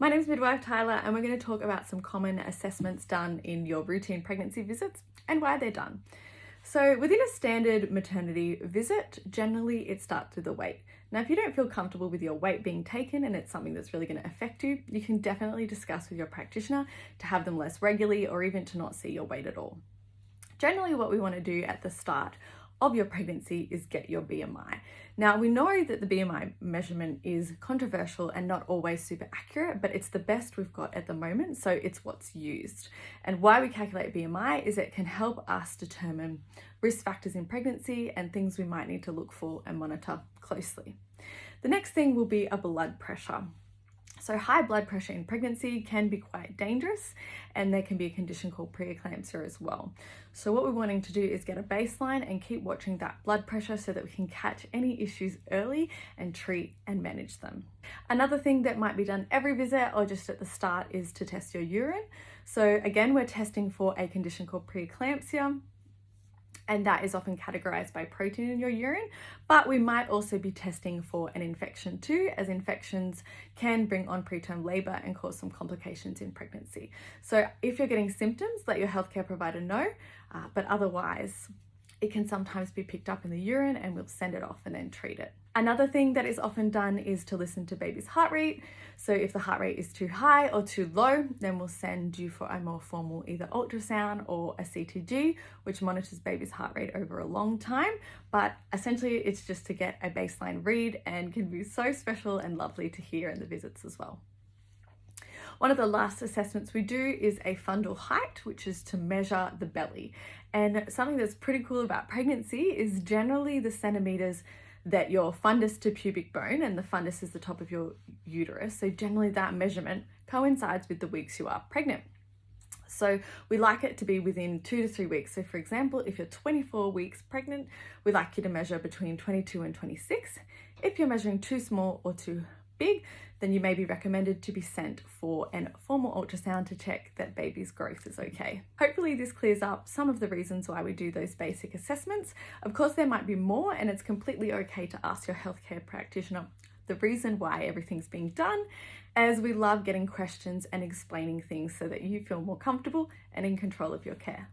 My name is Midwife Tyler, and we're going to talk about some common assessments done in your routine pregnancy visits and why they're done. So within a standard maternity visit, generally it starts with the weight. Now, if you don't feel comfortable with your weight being taken and it's something that's really going to affect you, you can definitely discuss with your practitioner to have them less regularly or even to not see your weight at all. Generally, what we want to do at the start of your pregnancy is get your BMI. Now, we know that the BMI measurement is controversial and not always super accurate, but it's the best we've got at the moment, so it's what's used. And why we calculate BMI is it can help us determine risk factors in pregnancy and things we might need to look for and monitor closely. The next thing will be a blood pressure. So high blood pressure in pregnancy can be quite dangerous, and there can be a condition called preeclampsia as well. So what we're wanting to do is get a baseline and keep watching that blood pressure so that we can catch any issues early and treat and manage them. Another thing that might be done every visit or just at the start is to test your urine. So again, we're testing for a condition called preeclampsia, and that is often categorized by protein in your urine, but we might also be testing for an infection too, as infections can bring on preterm labor and cause some complications in pregnancy. So if you're getting symptoms, let your healthcare provider know, but otherwise it can sometimes be picked up in the urine and we'll send it off and then treat it. Another thing that is often done is to listen to baby's heart rate. So if the heart rate is too high or too low, then we'll send you for a more formal either ultrasound or a CTG, which monitors baby's heart rate over a long time. But essentially it's just to get a baseline read and can be so special and lovely to hear in the visits as well. One of the last assessments we do is a fundal height, which is to measure the belly. And something that's pretty cool about pregnancy is generally the centimeters that your fundus to pubic bone, and the fundus is the top of your uterus. So generally that measurement coincides with the weeks you are pregnant. So we like it to be within 2 to 3 weeks. So for example, if you're 24 weeks pregnant, we like you to measure between 22 and 26. If you're measuring too small or too big, then you may be recommended to be sent for a formal ultrasound to check that baby's growth is okay. Hopefully this clears up some of the reasons why we do those basic assessments. Of course, there might be more, and it's completely okay to ask your healthcare practitioner the reason why everything's being done, as we love getting questions and explaining things so that you feel more comfortable and in control of your care.